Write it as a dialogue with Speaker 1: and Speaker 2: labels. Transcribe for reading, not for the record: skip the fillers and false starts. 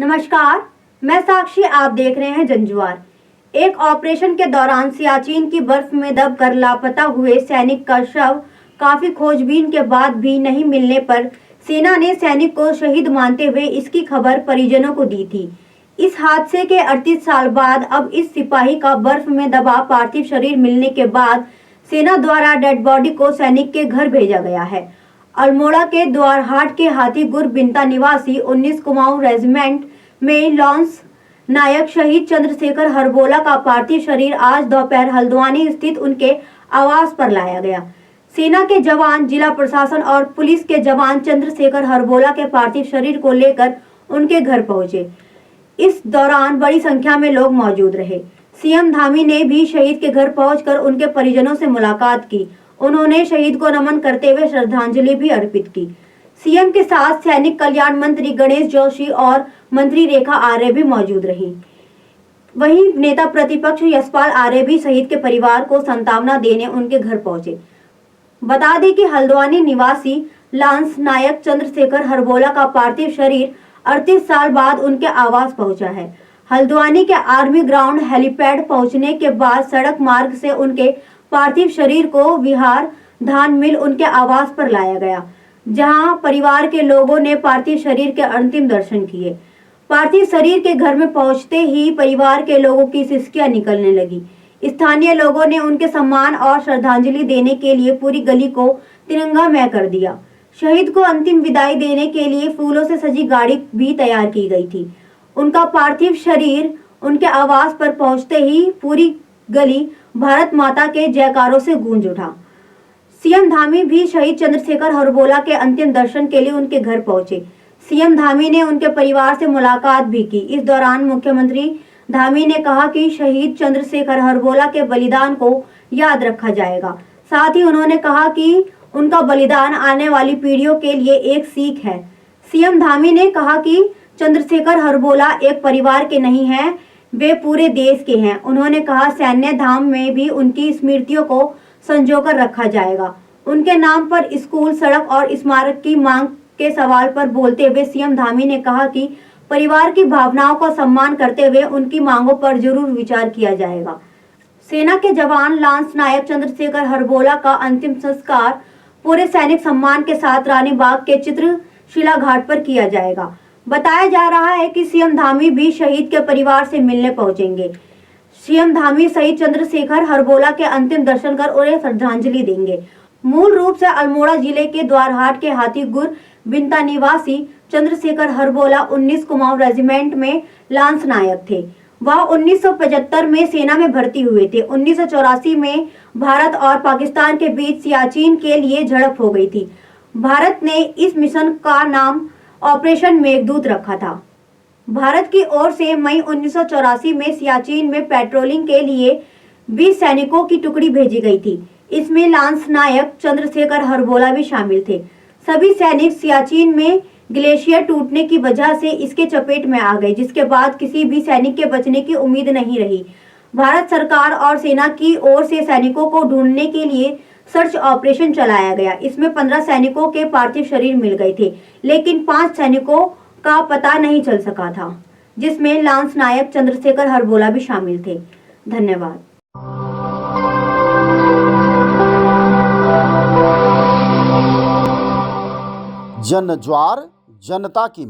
Speaker 1: नमस्कार, मैं साक्षी। आप देख रहे हैं जनजुआर। एक ऑपरेशन के दौरान सियाचिन की बर्फ में दबकर लापता हुए सैनिक का शव काफी खोजबीन के बाद भी नहीं मिलने पर सेना ने सैनिक को शहीद मानते हुए इसकी खबर परिजनों को दी थी। इस हादसे के 38 साल बाद अब इस सिपाही का बर्फ में दबा पार्थिव शरीर मिलने के बाद सेना द्वारा डेड बॉडी को सैनिक के घर भेजा गया है। अल्मोड़ा के द्वारहाट के हाथीगुर बिंता निवासी 19 कुमाऊं रेजिमेंट में लॉन्स नायक शहीद चंद्रशेखर हरबोला का पार्थिव शरीर आज दोपहर हल्द्वानी स्थित उनके आवास पर लाया गया। सेना के जवान, जिला प्रशासन और पुलिस के जवान चंद्रशेखर हरबोला के पार्थिव शरीर को लेकर उनके घर पहुंचे। इस दौरान बड़ी संख्या में लोग मौजूद रहे। सीएम धामी ने भी शहीद के घर पहुंचकर उनके परिजनों से मुलाकात की। उन्होंने शहीद को नमन करते हुए श्रद्धांजलि भी अर्पित की। सीएम के साथ सैनिक कल्याण मंत्री गणेश जोशी और मंत्री रेखा आर्य भी मौजूद रही। वहीं नेता प्रतिपक्ष यशपाल आर्य भी शहीद के परिवार को सांत्वना देने उनके घर पहुंचे। बता दें कि हल्द्वानी निवासी लांस नायक चंद्रशेखर हरबोला का पार्थिव शरीर 38 साल बाद उनके आवास पहुंचा है। हल्द्वानी के आर्मी ग्राउंड हेलीपैड पहुंचने के बाद सड़क मार्ग से उनके पार्थिव शरीर को विहार धान मिल उनके आवास पर लाया गया, जहां परिवार के लोगों ने पार्थिव शरीर के अंतिम दर्शन किए। पार्थिव शरीर के घर में पहुंचते ही परिवार के लोगों की सिसकियां निकलने लगी। स्थानीय लोगों ने उनके सम्मान और श्रद्धांजलि देने के लिए पूरी गली को तिरंगामय कर दिया। शहीद को अंतिम विदाई देने के लिए फूलों से सजी गाड़ी भी तैयार की गई थी। उनका पार्थिव शरीर उनके आवास पर पहुंचते ही पूरी गली भारत माता के जयकारों से गूंज उठा। सीएम धामी भी शहीद चंद्रशेखर हरबोला के अंतिम दर्शन के लिए उनके घर पहुंचे। सीएम धामी ने उनके परिवार से मुलाकात भी की। इस दौरान मुख्यमंत्री धामी ने कहा कि शहीद चंद्रशेखर हरबोला के बलिदान को याद रखा जाएगा। साथ ही उन्होंने कहा कि उनका बलिदान आने वाली पीढ़ियों के लिए एक सीख है। सीएम धामी ने कहा कि चंद्रशेखर हरबोला एक परिवार के नहीं हैं, वे पूरे देश के हैं। उन्होंने कहा सैन्य धाम में भी उनकी स्मृतियों को संजोकर रखा जाएगा। उनके नाम पर स्कूल, सड़क और स्मारक की मांग के सवाल पर बोलते हुए सीएम धामी ने कहा कि परिवार की भावनाओं का सम्मान करते हुए उनकी मांगों पर जरूर विचार किया जाएगा। सेना के जवान लांस नायक चंद्रशेखर हरबोला का अंतिम संस्कार पूरे सैनिक सम्मान के साथ रानी बाग के चित्रशिला घाट पर किया जाएगा। बताया जा रहा है कि सीएम धामी भी शहीद के परिवार से मिलने पहुंचेंगे। सीएम धामी शहीद चंद्रशेखर हरबोला के अंतिम दर्शन कर उन्हें श्रद्धांजलि देंगे। मूल रूप से अल्मोड़ा जिले के द्वारहाट के हाथीगुर बिंता निवासी चंद्रशेखर हरबोला 19 कुमाऊं रेजिमेंट में लांस नायक थे। वह 1975 में सेना में भर्ती हुए थे। 1984 में भारत और पाकिस्तान के बीच सियाचिन के लिए झड़प हो गई थी। भारत ने इस मिशन का नाम ऑपरेशन मेघदूत रखा था। भारत की ओर से मई 1984 में सियाचिन में पेट्रोलिंग के लिए 20 सैनिकों की टुकड़ी भेजी गई थी। इसमें लांस नायक चंद्रशेखर हरबोला भी शामिल थे। सभी सैनिक सियाचिन में ग्लेशियर टूटने की वजह से इसके चपेट में आ गए, जिसके बाद किसी भी सैनिक के बचने की उम्मीद नहीं रही। भारत सरकार और सेना की ओर से सैनिकों को ढूंढने के लिए सर्च ऑपरेशन चलाया गया। इसमें 15 सैनिकों के पार्थिव शरीर मिल गए थे, लेकिन 5 सैनिकों का पता नहीं चल सका था, जिसमें लांस नायक चंद्रशेखर हरबोला भी शामिल थे। धन्यवाद।
Speaker 2: जनज्वार जनता की